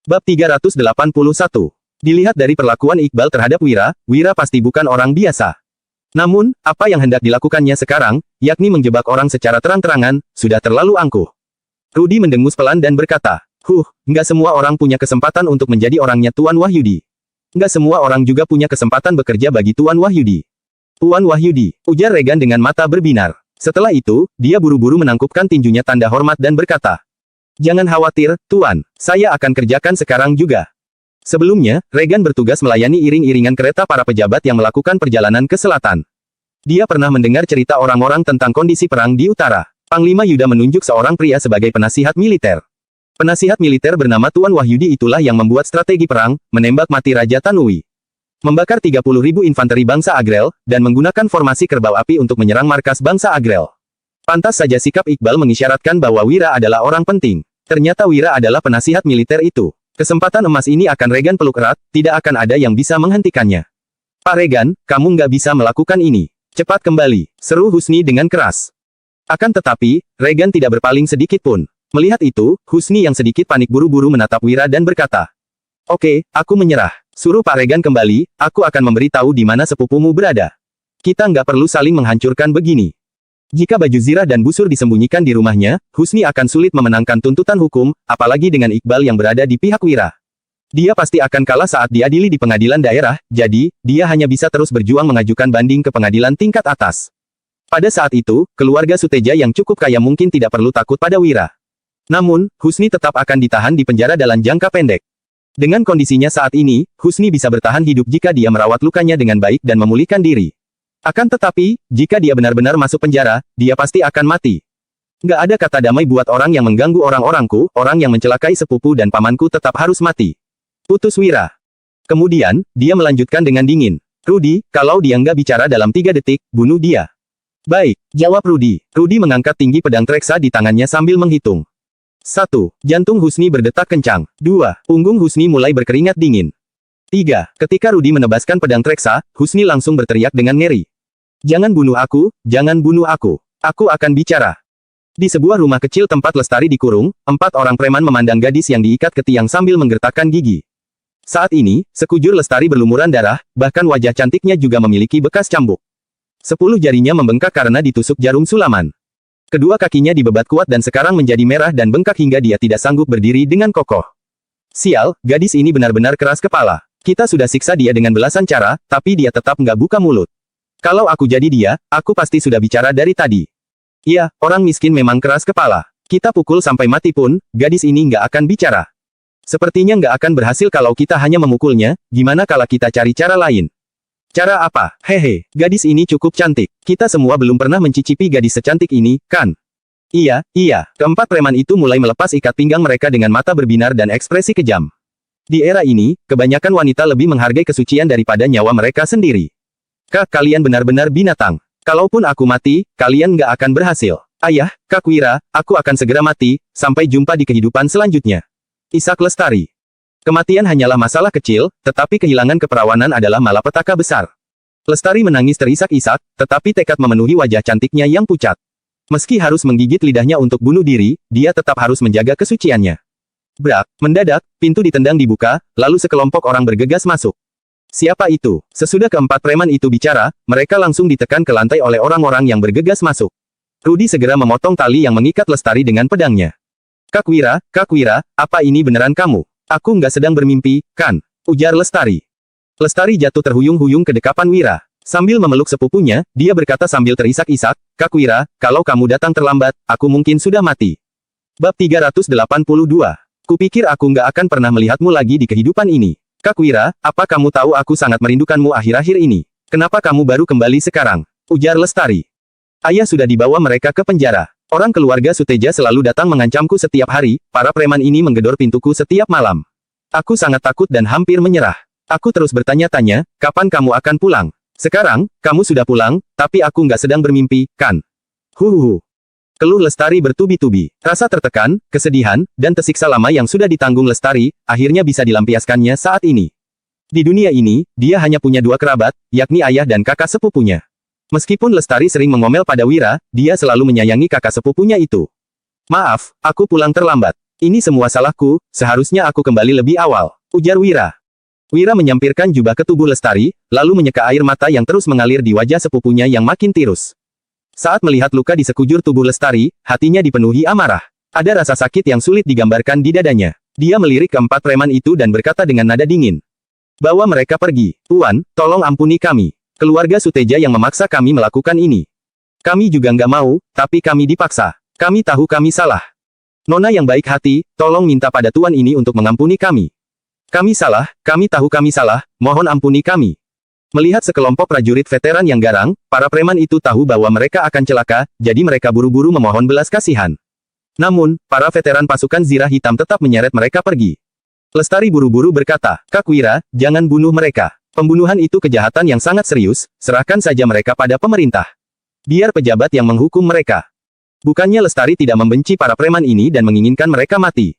Bab 381. Dilihat dari perlakuan Iqbal terhadap Wira, Wira pasti bukan orang biasa. Namun, apa yang hendak dilakukannya sekarang, yakni menjebak orang secara terang-terangan, sudah terlalu angkuh. Rudy mendengus pelan dan berkata, nggak semua orang punya kesempatan untuk menjadi orangnya Tuan Wahyudi. Nggak semua orang juga punya kesempatan bekerja bagi Tuan Wahyudi. Tuan Wahyudi, ujar Regan dengan mata berbinar. Setelah itu, dia buru-buru menangkupkan tinjunya tanda hormat dan berkata, "Jangan khawatir, Tuan, saya akan kerjakan sekarang juga." Sebelumnya, Regan bertugas melayani iring-iringan kereta para pejabat yang melakukan perjalanan ke selatan. Dia pernah mendengar cerita orang-orang tentang kondisi perang di utara. Panglima Yuda menunjuk seorang pria sebagai penasihat militer. Penasihat militer bernama Tuan Wahyudi itulah yang membuat strategi perang, menembak mati Raja Tanui, membakar 30.000 infanteri bangsa Agrel, dan menggunakan formasi kerbau api untuk menyerang markas bangsa Agrel. Pantas saja sikap Iqbal mengisyaratkan bahwa Wira adalah orang penting. Ternyata Wira adalah penasihat militer itu. Kesempatan emas ini akan Regan peluk erat, tidak akan ada yang bisa menghentikannya. "Pak Regan, kamu nggak bisa melakukan ini. Cepat kembali," seru Husni dengan keras. Akan tetapi, Regan tidak berpaling sedikit pun. Melihat itu, Husni yang sedikit panik buru-buru menatap Wira dan berkata, "Oke, aku menyerah. Suruh Pak Regan kembali, aku akan memberitahu di mana sepupumu berada. Kita nggak perlu saling menghancurkan begini." Jika baju zirah dan busur disembunyikan di rumahnya, Husni akan sulit memenangkan tuntutan hukum, apalagi dengan Iqbal yang berada di pihak Wira. Dia pasti akan kalah saat diadili di pengadilan daerah, jadi, dia hanya bisa terus berjuang mengajukan banding ke pengadilan tingkat atas. Pada saat itu, keluarga Suteja yang cukup kaya mungkin tidak perlu takut pada Wira. Namun, Husni tetap akan ditahan di penjara dalam jangka pendek. Dengan kondisinya saat ini, Husni bisa bertahan hidup jika dia merawat lukanya dengan baik dan memulihkan diri. Akan tetapi, jika dia benar-benar masuk penjara, dia pasti akan mati. Nggak ada kata damai buat orang yang mengganggu orang-orangku, orang yang mencelakai sepupu dan pamanku tetap harus mati. Putus Wira. Kemudian, dia melanjutkan dengan dingin. "Rudy, kalau dia nggak bicara dalam 3 detik, bunuh dia." "Baik," jawab Rudy. Rudy mengangkat tinggi pedang Treksa di tangannya sambil menghitung. 1. Jantung Husni berdetak kencang. 2. Punggung Husni mulai berkeringat dingin. 3. Ketika Rudy menebaskan pedang Treksa, Husni langsung berteriak dengan ngeri. "Jangan bunuh aku, jangan bunuh aku. Aku akan bicara." Di sebuah rumah kecil tempat Lestari dikurung, 4 orang preman memandang gadis yang diikat ke tiang sambil menggertakkan gigi. Saat ini, sekujur Lestari berlumuran darah, bahkan wajah cantiknya juga memiliki bekas cambuk. 10 jarinya membengkak karena ditusuk jarum sulaman. Kedua kakinya dibebat kuat dan sekarang menjadi merah dan bengkak hingga dia tidak sanggup berdiri dengan kokoh. Sial, gadis ini benar-benar keras kepala. Kita sudah siksa dia dengan belasan cara, tapi dia tetap nggak buka mulut. Kalau aku jadi dia, aku pasti sudah bicara dari tadi. Iya, orang miskin memang keras kepala. Kita pukul sampai mati pun, gadis ini nggak akan bicara. Sepertinya nggak akan berhasil kalau kita hanya memukulnya, gimana kalau kita cari cara lain? Cara apa? Hehe, gadis ini cukup cantik. Kita semua belum pernah mencicipi gadis secantik ini, kan? Iya. Keempat preman itu mulai melepas ikat pinggang mereka dengan mata berbinar dan ekspresi kejam. Di era ini, kebanyakan wanita lebih menghargai kesucian daripada nyawa mereka sendiri. Kalian benar-benar binatang. Kalaupun aku mati, kalian nggak akan berhasil. Ayah, Kak Wira, aku akan segera mati, sampai jumpa di kehidupan selanjutnya. Isak Lestari. Kematian hanyalah masalah kecil, tetapi kehilangan keperawanan adalah malapetaka besar. Lestari menangis terisak-isak, tetapi tekad memenuhi wajah cantiknya yang pucat. Meski harus menggigit lidahnya untuk bunuh diri, dia tetap harus menjaga kesuciannya. Brak, mendadak, pintu ditendang dibuka, lalu sekelompok orang bergegas masuk. Siapa itu? Sesudah keempat preman itu bicara, mereka langsung ditekan ke lantai oleh orang-orang yang bergegas masuk. Rudy segera memotong tali yang mengikat Lestari dengan pedangnya. Kak Wira, apa ini beneran kamu? Aku nggak sedang bermimpi, kan? Ujar Lestari. Lestari jatuh terhuyung-huyung ke dekapan Wira. Sambil memeluk sepupunya, dia berkata sambil terisak-isak, "Kak Wira, kalau kamu datang terlambat, aku mungkin sudah mati." Bab 382. Kupikir aku nggak akan pernah melihatmu lagi di kehidupan ini. Kak Wira, apa kamu tahu aku sangat merindukanmu akhir-akhir ini? Kenapa kamu baru kembali sekarang? Ujar Lestari. Ayah sudah dibawa mereka ke penjara. Orang keluarga Suteja selalu datang mengancamku setiap hari, para preman ini menggedor pintuku setiap malam. Aku sangat takut dan hampir menyerah. Aku terus bertanya-tanya, kapan kamu akan pulang? Sekarang, kamu sudah pulang, tapi aku nggak sedang bermimpi, kan? Huhuhu. Keluh Lestari bertubi-tubi. Rasa tertekan, kesedihan, dan tersiksa lama yang sudah ditanggung Lestari, akhirnya bisa dilampiaskannya saat ini. Di dunia ini, dia hanya punya 2 kerabat, yakni ayah dan kakak sepupunya. Meskipun Lestari sering mengomel pada Wira, dia selalu menyayangi kakak sepupunya itu. Maaf, aku pulang terlambat. Ini semua salahku, seharusnya aku kembali lebih awal, ujar Wira. Wira menyampirkan jubah ke tubuh Lestari, lalu menyeka air mata yang terus mengalir di wajah sepupunya yang makin tirus. Saat melihat luka di sekujur tubuh Lestari, hatinya dipenuhi amarah. Ada rasa sakit yang sulit digambarkan di dadanya. Dia melirik keempat preman itu dan berkata dengan nada dingin. Bawa mereka pergi. Tuan, tolong ampuni kami. Keluarga Suteja yang memaksa kami melakukan ini. Kami juga nggak mau, tapi kami dipaksa. Kami tahu kami salah. Nona yang baik hati, tolong minta pada tuan ini untuk mengampuni kami. Kami salah, kami tahu kami salah, mohon ampuni kami. Melihat sekelompok prajurit veteran yang garang, para preman itu tahu bahwa mereka akan celaka, jadi mereka buru-buru memohon belas kasihan. Namun, para veteran pasukan Zirah Hitam tetap menyeret mereka pergi. Lestari buru-buru berkata, Kak Wira, jangan bunuh mereka. Pembunuhan itu kejahatan yang sangat serius, serahkan saja mereka pada pemerintah. Biar pejabat yang menghukum mereka. Bukannya Lestari tidak membenci para preman ini dan menginginkan mereka mati.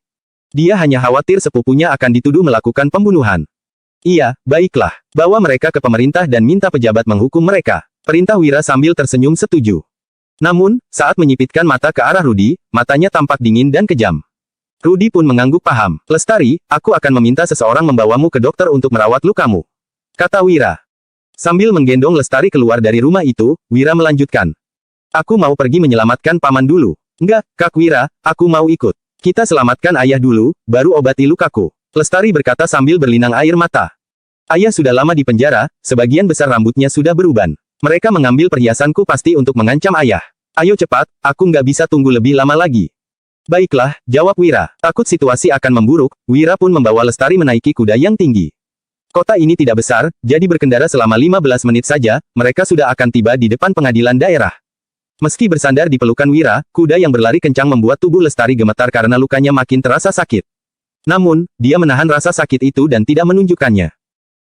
Dia hanya khawatir sepupunya akan dituduh melakukan pembunuhan. Iya, baiklah, bawa mereka ke pemerintah dan minta pejabat menghukum mereka. Perintah Wira sambil tersenyum setuju. Namun, saat menyipitkan mata ke arah Rudi, matanya tampak dingin dan kejam. Rudi pun mengangguk paham. Lestari, aku akan meminta seseorang membawamu ke dokter untuk merawat lukamu, kata Wira. Sambil menggendong Lestari keluar dari rumah itu, Wira melanjutkan. Aku mau pergi menyelamatkan paman dulu. Enggak, Kak Wira, aku mau ikut. Kita selamatkan ayah dulu, baru obati lukaku. Lestari berkata sambil berlinang air mata. Ayah sudah lama di penjara, sebagian besar rambutnya sudah beruban. Mereka mengambil perhiasanku pasti untuk mengancam ayah. Ayo cepat, aku nggak bisa tunggu lebih lama lagi. Baiklah, jawab Wira. Takut situasi akan memburuk, Wira pun membawa Lestari menaiki kuda yang tinggi. Kota ini tidak besar, jadi berkendara selama 15 menit saja, mereka sudah akan tiba di depan pengadilan daerah. Meski bersandar di pelukan Wira, kuda yang berlari kencang membuat tubuh Lestari gemetar karena lukanya makin terasa sakit. Namun, dia menahan rasa sakit itu dan tidak menunjukkannya.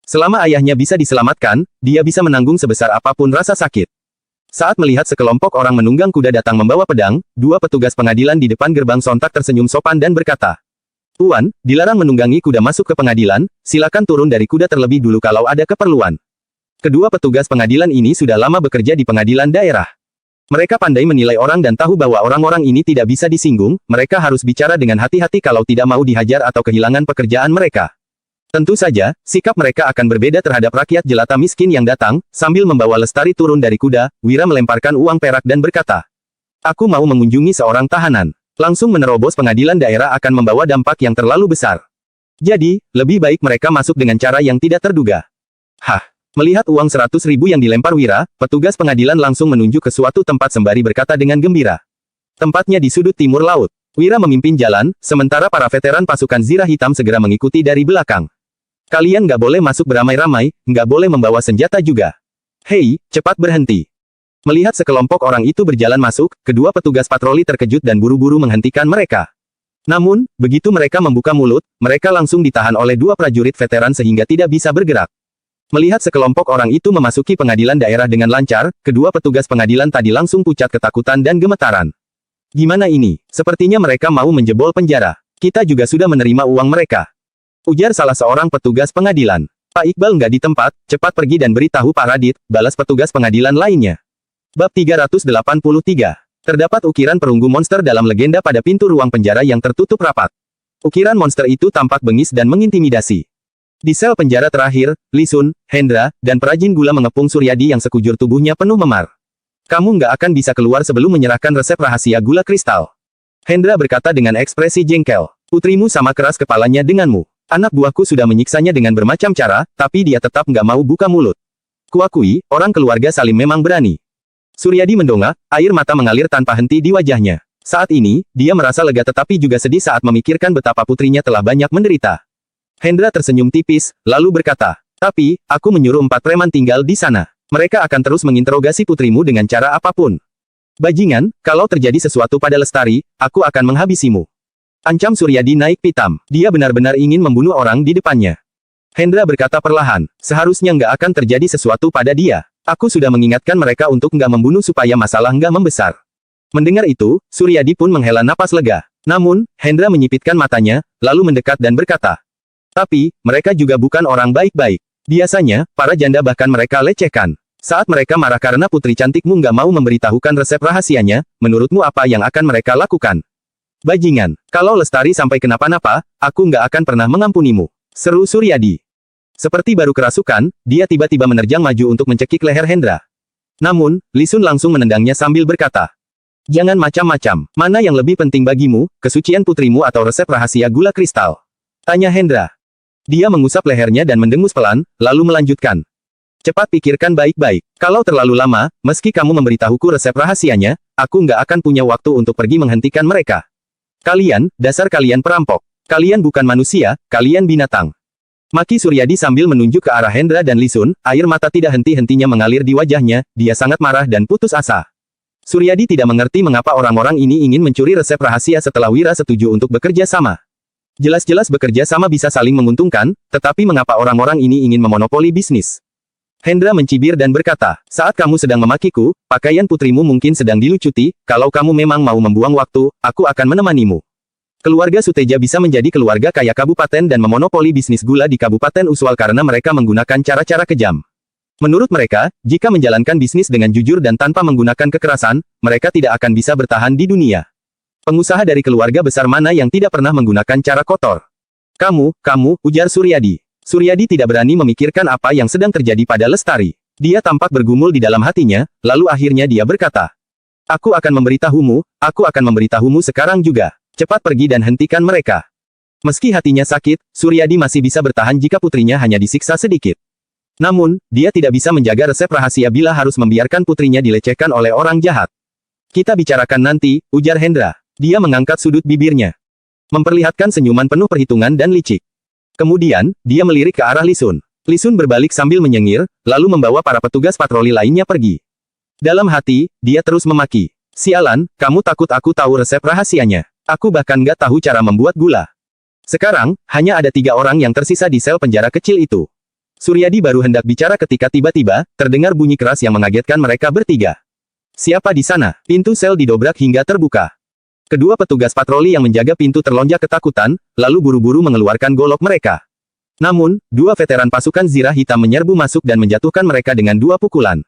Selama ayahnya bisa diselamatkan, dia bisa menanggung sebesar apapun rasa sakit. Saat melihat sekelompok orang menunggang kuda datang membawa pedang, dua petugas pengadilan di depan gerbang sontak tersenyum sopan dan berkata, Tuan, dilarang menunggangi kuda masuk ke pengadilan, silakan turun dari kuda terlebih dulu kalau ada keperluan. Kedua petugas pengadilan ini sudah lama bekerja di pengadilan daerah. Mereka pandai menilai orang dan tahu bahwa orang-orang ini tidak bisa disinggung, mereka harus bicara dengan hati-hati kalau tidak mau dihajar atau kehilangan pekerjaan mereka. Tentu saja, sikap mereka akan berbeda terhadap rakyat jelata miskin yang datang. Sambil membawa Lestari turun dari kuda, Wira melemparkan uang perak dan berkata, Aku mau mengunjungi seorang tahanan. Langsung menerobos pengadilan daerah akan membawa dampak yang terlalu besar. Jadi, lebih baik mereka masuk dengan cara yang tidak terduga. Hah, melihat uang 100.000 yang dilempar Wira, petugas pengadilan langsung menunjuk ke suatu tempat sembari berkata dengan gembira. Tempatnya di sudut timur laut. Wira memimpin jalan, sementara para veteran pasukan Zirah Hitam segera mengikuti dari belakang. Kalian nggak boleh masuk beramai-ramai, nggak boleh membawa senjata juga. Hei, cepat berhenti. Melihat sekelompok orang itu berjalan masuk, kedua petugas patroli terkejut dan buru-buru menghentikan mereka. Namun, begitu mereka membuka mulut, mereka langsung ditahan oleh dua prajurit veteran sehingga tidak bisa bergerak. Melihat sekelompok orang itu memasuki pengadilan daerah dengan lancar, kedua petugas pengadilan tadi langsung pucat ketakutan dan gemetaran. Gimana ini? Sepertinya mereka mau menjebol penjara. Kita juga sudah menerima uang mereka, ujar salah seorang petugas pengadilan. Pak Iqbal nggak di tempat, cepat pergi dan beritahu Pak Radit, balas petugas pengadilan lainnya. Bab 383. Terdapat ukiran perunggu monster dalam legenda pada pintu ruang penjara yang tertutup rapat. Ukiran monster itu tampak bengis dan mengintimidasi. Di sel penjara terakhir, Li Sun, Hendra, dan perajin gula mengepung Suryadi yang sekujur tubuhnya penuh memar. Kamu nggak akan bisa keluar sebelum menyerahkan resep rahasia gula kristal. Hendra berkata dengan ekspresi jengkel. Putrimu sama keras kepalanya denganmu. Anak buahku sudah menyiksanya dengan bermacam cara, tapi dia tetap nggak mau buka mulut. Kuakui, orang keluarga Salim memang berani. Suryadi mendongak, air mata mengalir tanpa henti di wajahnya. Saat ini, dia merasa lega tetapi juga sedih saat memikirkan betapa putrinya telah banyak menderita. Hendra tersenyum tipis, lalu berkata, tapi, aku menyuruh 4 preman tinggal di sana. Mereka akan terus menginterogasi putrimu dengan cara apapun. Bajingan, kalau terjadi sesuatu pada Lestari, aku akan menghabisimu. Ancam Suryadi naik pitam. Dia benar-benar ingin membunuh orang di depannya. Hendra berkata perlahan, seharusnya nggak akan terjadi sesuatu pada dia. Aku sudah mengingatkan mereka untuk nggak membunuh supaya masalah nggak membesar. Mendengar itu, Suryadi pun menghela napas lega. Namun, Hendra menyipitkan matanya, lalu mendekat dan berkata, tapi, mereka juga bukan orang baik-baik. Biasanya, para janda bahkan mereka lecehkan. Saat mereka marah karena putri cantikmu nggak mau memberitahukan resep rahasianya, menurutmu apa yang akan mereka lakukan? Bajingan, kalau Lestari sampai kenapa-napa, aku nggak akan pernah mengampunimu. Seru Suryadi. Seperti baru kerasukan, dia tiba-tiba menerjang maju untuk mencekik leher Hendra. Namun, Li Sun langsung menendangnya sambil berkata, "Jangan macam-macam. Mana yang lebih penting bagimu, kesucian putrimu atau resep rahasia gula kristal?" tanya Hendra. Dia mengusap lehernya dan mendengus pelan, lalu melanjutkan. "Cepat pikirkan baik-baik. Kalau terlalu lama, meski kamu memberitahuku resep rahasianya, aku nggak akan punya waktu untuk pergi menghentikan mereka. Kalian, dasar kalian perampok. Kalian bukan manusia, kalian binatang." Maki Suryadi sambil menunjuk ke arah Hendra dan Li Sun, air mata tidak henti-hentinya mengalir di wajahnya, dia sangat marah dan putus asa. Suryadi tidak mengerti mengapa orang-orang ini ingin mencuri resep rahasia setelah Wira setuju untuk bekerja sama. Jelas-jelas bekerja sama bisa saling menguntungkan, tetapi mengapa orang-orang ini ingin memonopoli bisnis? Hendra mencibir dan berkata, "Saat kamu sedang memakiku, pakaian putrimu mungkin sedang dilucuti, kalau kamu memang mau membuang waktu, aku akan menemanimu." Keluarga Suteja bisa menjadi keluarga kaya kabupaten dan memonopoli bisnis gula di Kabupaten Uswal karena mereka menggunakan cara-cara kejam. Menurut mereka, jika menjalankan bisnis dengan jujur dan tanpa menggunakan kekerasan, mereka tidak akan bisa bertahan di dunia. Pengusaha dari keluarga besar mana yang tidak pernah menggunakan cara kotor? Kamu, ujar Suryadi. Suryadi tidak berani memikirkan apa yang sedang terjadi pada Lestari. Dia tampak bergumul di dalam hatinya, lalu akhirnya dia berkata, aku akan memberitahumu sekarang juga. Cepat pergi dan hentikan mereka." Meski hatinya sakit, Suryadi masih bisa bertahan jika putrinya hanya disiksa sedikit. Namun, dia tidak bisa menjaga resep rahasia bila harus membiarkan putrinya dilecehkan oleh orang jahat. "Kita bicarakan nanti," ujar Hendra. Dia mengangkat sudut bibirnya, memperlihatkan senyuman penuh perhitungan dan licik. Kemudian, dia melirik ke arah Li Sun. Li Sun berbalik sambil menyengir, lalu membawa para petugas patroli lainnya pergi. Dalam hati, dia terus memaki. "Sialan, kamu takut aku tahu resep rahasianya? Aku bahkan nggak tahu cara membuat gula." Sekarang, hanya ada 3 orang yang tersisa di sel penjara kecil itu. Suryadi baru hendak bicara ketika tiba-tiba, terdengar bunyi keras yang mengagetkan mereka bertiga. "Siapa di sana?" Pintu sel didobrak hingga terbuka. Kedua petugas patroli yang menjaga pintu terlonjak ketakutan, lalu buru-buru mengeluarkan golok mereka. Namun, 2 veteran pasukan Zirah Hitam menyerbu masuk dan menjatuhkan mereka dengan 2 pukulan.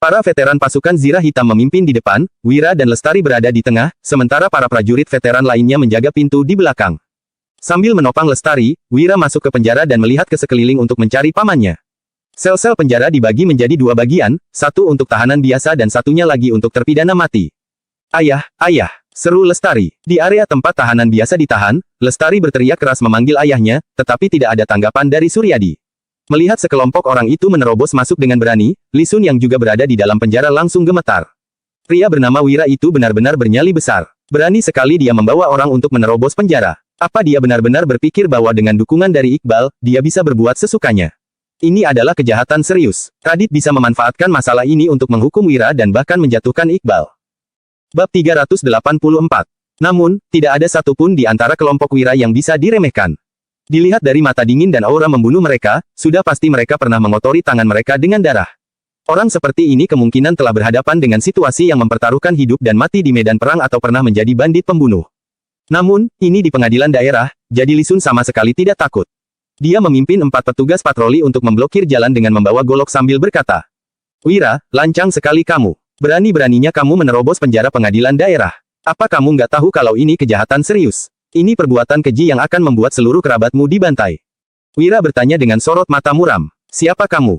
Para veteran pasukan Zirah Hitam memimpin di depan, Wira dan Lestari berada di tengah, sementara para prajurit veteran lainnya menjaga pintu di belakang. Sambil menopang Lestari, Wira masuk ke penjara dan melihat ke sekeliling untuk mencari pamannya. Sel-sel penjara dibagi menjadi 2 bagian, satu untuk tahanan biasa dan satunya lagi untuk terpidana mati. Ayah, seru Lestari. Di area tempat tahanan biasa ditahan, Lestari berteriak keras memanggil ayahnya, tetapi tidak ada tanggapan dari Suryadi. Melihat sekelompok orang itu menerobos masuk dengan berani, Li Sun yang juga berada di dalam penjara langsung gemetar. Pria bernama Wira itu benar-benar bernyali besar. Berani sekali dia membawa orang untuk menerobos penjara. Apa dia benar-benar berpikir bahwa dengan dukungan dari Iqbal, dia bisa berbuat sesukanya? Ini adalah kejahatan serius. Radit bisa memanfaatkan masalah ini untuk menghukum Wira dan bahkan menjatuhkan Iqbal. Bab 384. Namun, tidak ada satupun di antara kelompok Wira yang bisa diremehkan. Dilihat dari mata dingin dan aura membunuh mereka, sudah pasti mereka pernah mengotori tangan mereka dengan darah. Orang seperti ini kemungkinan telah berhadapan dengan situasi yang mempertaruhkan hidup dan mati di medan perang atau pernah menjadi bandit pembunuh. Namun, ini di pengadilan daerah, jadi Li Sun sama sekali tidak takut. Dia memimpin 4 petugas patroli untuk memblokir jalan dengan membawa golok sambil berkata, "Wira, lancang sekali kamu. Berani-beraninya kamu menerobos penjara pengadilan daerah. Apa kamu nggak tahu kalau ini kejahatan serius? Ini perbuatan keji yang akan membuat seluruh kerabatmu dibantai." Wira bertanya dengan sorot mata muram. "Siapa kamu?"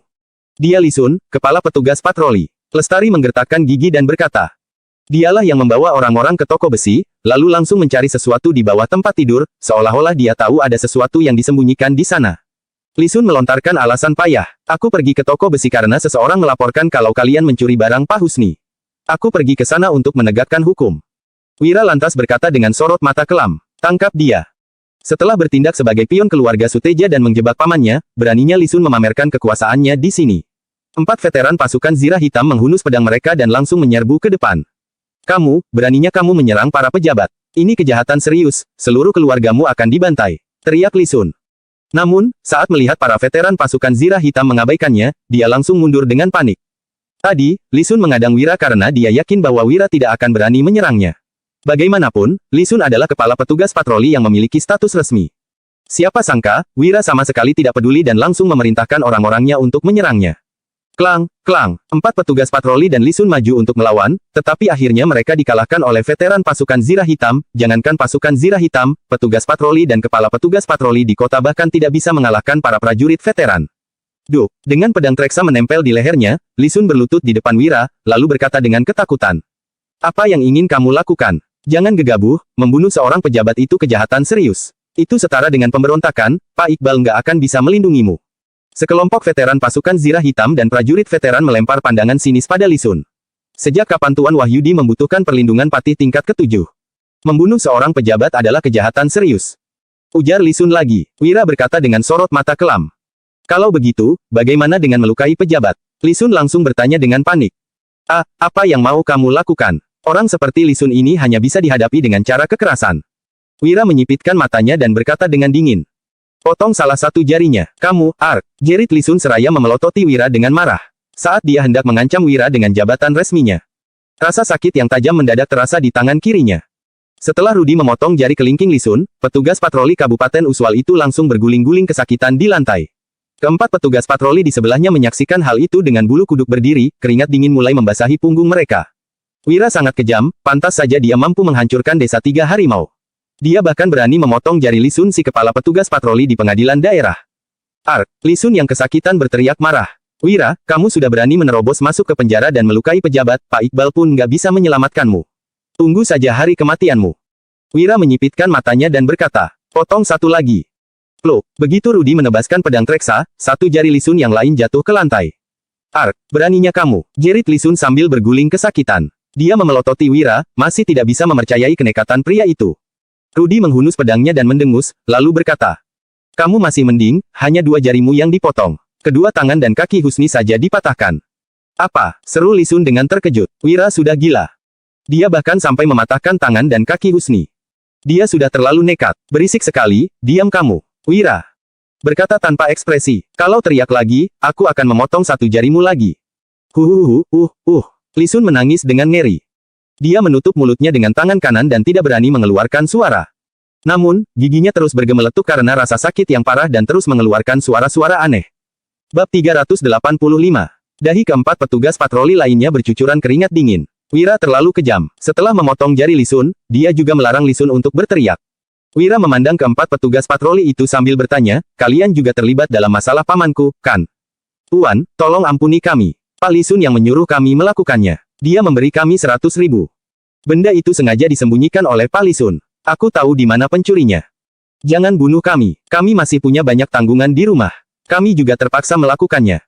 "Dia Li Sun, kepala petugas patroli." Lestari menggertakkan gigi dan berkata, "Dialah yang membawa orang-orang ke toko besi, lalu langsung mencari sesuatu di bawah tempat tidur, seolah-olah dia tahu ada sesuatu yang disembunyikan di sana." Li Sun melontarkan alasan payah. "Aku pergi ke toko besi karena seseorang melaporkan kalau kalian mencuri barang Pak Husni. Aku pergi ke sana untuk menegakkan hukum." Wira lantas berkata dengan sorot mata kelam, "Tangkap dia." Setelah bertindak sebagai pion keluarga Suteja dan menjebak pamannya, beraninya Li Sun memamerkan kekuasaannya di sini. 4 veteran pasukan Zirah Hitam menghunus pedang mereka dan langsung menyerbu ke depan. Beraninya kamu menyerang para pejabat. Ini kejahatan serius, seluruh keluargamu akan dibantai," teriak Li Sun. Namun, saat melihat para veteran pasukan Zirah Hitam mengabaikannya, dia langsung mundur dengan panik. Tadi, Li Sun mengadang Wira karena dia yakin bahwa Wira tidak akan berani menyerangnya. Bagaimanapun, Li Sun adalah kepala petugas patroli yang memiliki status resmi. Siapa sangka, Wira sama sekali tidak peduli dan langsung memerintahkan orang-orangnya untuk menyerangnya. Klang, klang. 4 petugas patroli dan Li Sun maju untuk melawan, tetapi akhirnya mereka dikalahkan oleh veteran pasukan Zirah Hitam. Jangankan pasukan Zirah Hitam, petugas patroli dan kepala petugas patroli di kota bahkan tidak bisa mengalahkan para prajurit veteran. Duh, dengan pedang Treksa menempel di lehernya, Li Sun berlutut di depan Wira, lalu berkata dengan ketakutan. Apa yang ingin kamu lakukan? Jangan gegabah, membunuh seorang pejabat itu kejahatan serius. Itu setara dengan pemberontakan, Pak Iqbal nggak akan bisa melindungimu. Sekelompok veteran pasukan Zirah Hitam dan prajurit veteran melempar pandangan sinis pada Li Sun. Sejak kapan Tuan Wahyudi membutuhkan perlindungan patih tingkat ke-7? Membunuh seorang pejabat adalah kejahatan serius. Ujar Li Sun lagi. Wira berkata dengan sorot mata kelam. Kalau begitu, bagaimana dengan melukai pejabat? Li Sun langsung bertanya dengan panik. Apa yang mau kamu lakukan? Orang seperti Li Sun ini hanya bisa dihadapi dengan cara kekerasan. Wira menyipitkan matanya dan berkata dengan dingin. Potong salah satu jarinya. Kamu, Ark. Jerit Li Sun seraya memelototi Wira dengan marah. Saat dia hendak mengancam Wira dengan jabatan resminya. Rasa sakit yang tajam mendadak terasa di tangan kirinya. Setelah Rudi memotong jari kelingking Li Sun, petugas patroli Kabupaten Uswal itu langsung berguling-guling kesakitan di lantai. Keempat petugas patroli di sebelahnya menyaksikan hal itu dengan bulu kuduk berdiri, keringat dingin mulai membasahi punggung mereka. Wira sangat kejam, pantas saja dia mampu menghancurkan desa 3 harimau. Dia bahkan berani memotong jari Li Sun si kepala petugas patroli di pengadilan daerah. Ark, Li Sun yang kesakitan berteriak marah. Wira, kamu sudah berani menerobos masuk ke penjara dan melukai pejabat, Pak Iqbal pun nggak bisa menyelamatkanmu. Tunggu saja hari kematianmu. Wira menyipitkan matanya dan berkata, potong satu lagi. Pluk, begitu Rudi menebaskan pedang Treksa, satu jari Li Sun yang lain jatuh ke lantai. Ark, beraninya kamu, jerit Li Sun sambil berguling kesakitan. Dia memelototi Wira, masih tidak bisa mempercayai kenekatan pria itu. Rudi menghunus pedangnya dan mendengus, lalu berkata. Kamu masih mending, hanya 2 jarimu yang dipotong. Kedua tangan dan kaki Husni saja dipatahkan. Apa? Seru Li Sun dengan terkejut. Wira sudah gila. Dia bahkan sampai mematahkan tangan dan kaki Husni. Dia sudah terlalu nekat. Berisik sekali, diam kamu. Wira berkata tanpa ekspresi. Kalau teriak lagi, aku akan memotong 1 jarimu lagi. Li Sun menangis dengan ngeri. Dia menutup mulutnya dengan tangan kanan dan tidak berani mengeluarkan suara. Namun, giginya terus bergemeletuk karena rasa sakit yang parah dan terus mengeluarkan suara-suara aneh. Bab 385. Dahi keempat petugas patroli lainnya bercucuran keringat dingin. Wira terlalu kejam. Setelah memotong jari Li Sun, dia juga melarang Li Sun untuk berteriak. Wira memandang keempat petugas patroli itu sambil bertanya, kalian juga terlibat dalam masalah pamanku, kan? Tuan, tolong ampuni kami. Pak Li Sun yang menyuruh kami melakukannya. Dia memberi kami 100.000. Benda itu sengaja disembunyikan oleh Pak Li Sun. Aku tahu di mana pencurinya. Jangan bunuh kami. Kami masih punya banyak tanggungan di rumah. Kami juga terpaksa melakukannya.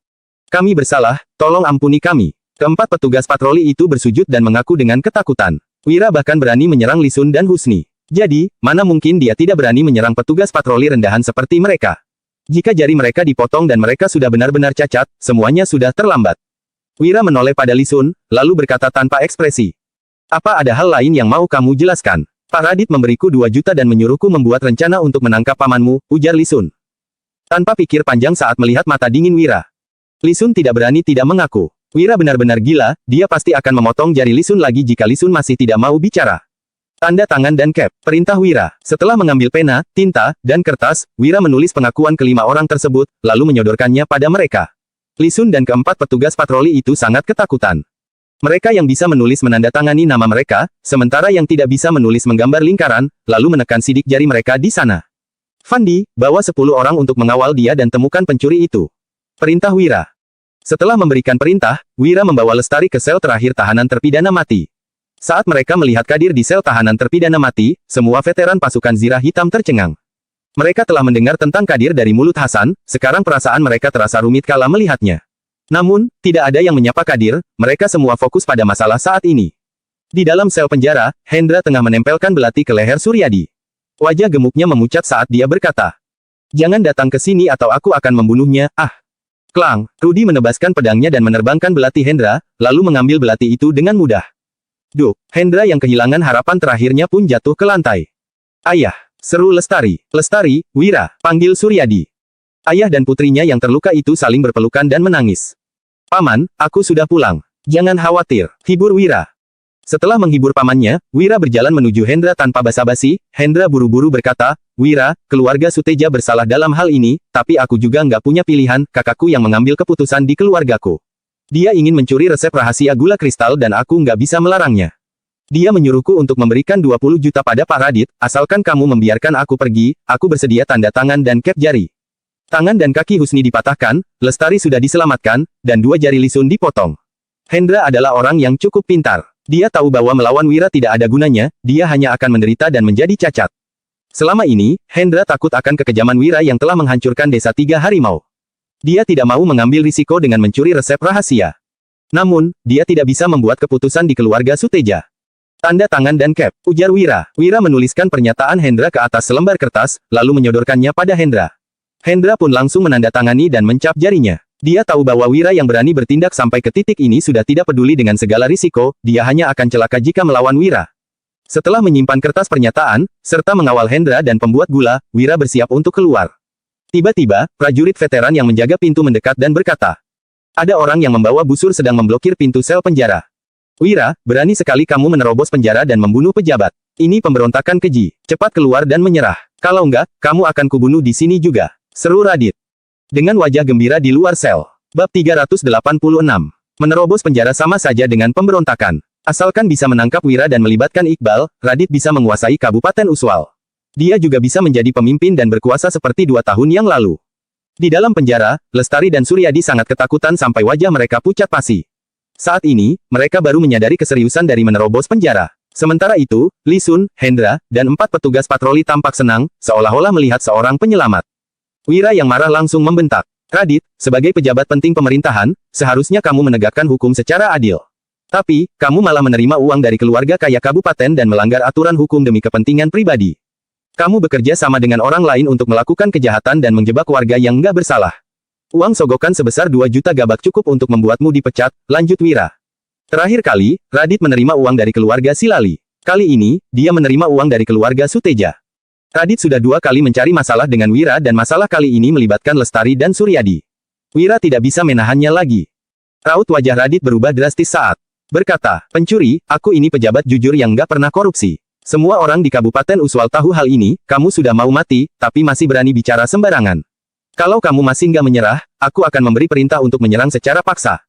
Kami bersalah, tolong ampuni kami. Keempat petugas patroli itu bersujud dan mengaku dengan ketakutan. Wira bahkan berani menyerang Li Sun dan Husni. Jadi, mana mungkin dia tidak berani menyerang petugas patroli rendahan seperti mereka. Jika jari mereka dipotong dan mereka sudah benar-benar cacat, semuanya sudah terlambat. Wira menoleh pada Li Sun, lalu berkata tanpa ekspresi. Apa ada hal lain yang mau kamu jelaskan? Pak Radit memberiku 2 juta dan menyuruhku membuat rencana untuk menangkap pamanmu, ujar Li Sun. Tanpa pikir panjang saat melihat mata dingin Wira. Li Sun tidak berani tidak mengaku. Wira benar-benar gila, dia pasti akan memotong jari Li Sun lagi jika Li Sun masih tidak mau bicara. Tanda tangan dan cap, perintah Wira. Setelah mengambil pena, tinta, dan kertas, Wira menulis pengakuan kelima orang tersebut, lalu menyodorkannya pada mereka. Li Sun dan keempat petugas patroli itu sangat ketakutan. Mereka yang bisa menulis menandatangani nama mereka, sementara yang tidak bisa menulis menggambar lingkaran, lalu menekan sidik jari mereka di sana. Fandi, bawa 10 orang untuk mengawal dia dan temukan pencuri itu. Perintah Wira. Setelah memberikan perintah, Wira membawa Lestari ke sel terakhir tahanan terpidana mati. Saat mereka melihat Kadir di sel tahanan terpidana mati, semua veteran pasukan Zirah Hitam tercengang. Mereka telah mendengar tentang Kadir dari mulut Hasan, sekarang perasaan mereka terasa rumit kala melihatnya. Namun, tidak ada yang menyapa Kadir, mereka semua fokus pada masalah saat ini. Di dalam sel penjara, Hendra tengah menempelkan belati ke leher Suryadi. Wajah gemuknya memucat saat dia berkata, "Jangan datang ke sini atau aku akan membunuhnya, ah." Klang, Rudi menebaskan pedangnya dan menerbangkan belati Hendra, lalu mengambil belati itu dengan mudah. Duh, Hendra yang kehilangan harapan terakhirnya pun jatuh ke lantai. Ayah! Seru Lestari. Lestari, Wira, panggil Suryadi. Ayah dan putrinya yang terluka itu saling berpelukan dan menangis. Paman, aku sudah pulang. Jangan khawatir, hibur Wira. Setelah menghibur pamannya, Wira berjalan menuju Hendra tanpa basa-basi. Hendra buru-buru berkata, Wira, keluarga Suteja bersalah dalam hal ini, tapi aku juga nggak punya pilihan, kakakku yang mengambil keputusan di keluargaku. Dia ingin mencuri resep rahasia gula kristal dan aku nggak bisa melarangnya. Dia menyuruhku untuk memberikan 20 juta pada Pak Radit, asalkan kamu membiarkan aku pergi, aku bersedia tanda tangan dan kep jari. Tangan dan kaki Husni dipatahkan, Lestari sudah diselamatkan, dan 2 jari Li Sun dipotong. Hendra adalah orang yang cukup pintar. Dia tahu bahwa melawan Wira tidak ada gunanya, dia hanya akan menderita dan menjadi cacat. Selama ini, Hendra takut akan kekejaman Wira yang telah menghancurkan desa 3 harimau. Dia tidak mau mengambil risiko dengan mencuri resep rahasia. Namun, dia tidak bisa membuat keputusan di keluarga Suteja. Tanda tangan dan kep, ujar Wira. Wira menuliskan pernyataan Hendra ke atas selembar kertas, lalu menyodorkannya pada Hendra. Hendra pun langsung menandatangani dan mencap jarinya. Dia tahu bahwa Wira yang berani bertindak sampai ke titik ini sudah tidak peduli dengan segala risiko, dia hanya akan celaka jika melawan Wira. Setelah menyimpan kertas pernyataan, serta mengawal Hendra dan pembuat gula, Wira bersiap untuk keluar. Tiba-tiba, prajurit veteran yang menjaga pintu mendekat dan berkata, "Ada orang yang membawa busur sedang memblokir pintu sel penjara. Wira, berani sekali kamu menerobos penjara dan membunuh pejabat. Ini pemberontakan keji. Cepat keluar dan menyerah. Kalau enggak, kamu akan kubunuh di sini juga," seru Radit. Dengan wajah gembira di luar sel. Bab 386. Menerobos penjara sama saja dengan pemberontakan. Asalkan bisa menangkap Wira dan melibatkan Iqbal, Radit bisa menguasai Kabupaten Uswal. Dia juga bisa menjadi pemimpin dan berkuasa seperti 2 tahun yang lalu. Di dalam penjara, Lestari dan Suryadi sangat ketakutan sampai wajah mereka pucat pasi. Saat ini, mereka baru menyadari keseriusan dari menerobos penjara. Sementara itu, Li Sun, Hendra, dan 4 petugas patroli tampak senang, seolah-olah melihat seorang penyelamat. Wira yang marah langsung membentak, "Radit, sebagai pejabat penting pemerintahan, seharusnya kamu menegakkan hukum secara adil. Tapi, kamu malah menerima uang dari keluarga kaya kabupaten dan melanggar aturan hukum demi kepentingan pribadi. Kamu bekerja sama dengan orang lain untuk melakukan kejahatan dan menjebak warga yang nggak bersalah. Uang sogokan sebesar 2 juta gabak cukup untuk membuatmu dipecat," lanjut Wira. Terakhir kali, Radit menerima uang dari keluarga Silali. Kali ini, dia menerima uang dari keluarga Suteja. Radit sudah 2 kali mencari masalah dengan Wira dan masalah kali ini melibatkan Lestari dan Suryadi. Wira tidak bisa menahannya lagi. Raut wajah Radit berubah drastis saat berkata, "Pencuri, aku ini pejabat jujur yang nggak pernah korupsi. Semua orang di Kabupaten Uswal tahu hal ini, kamu sudah mau mati, tapi masih berani bicara sembarangan. Kalau kamu masih nggak menyerah, aku akan memberi perintah untuk menyerang secara paksa."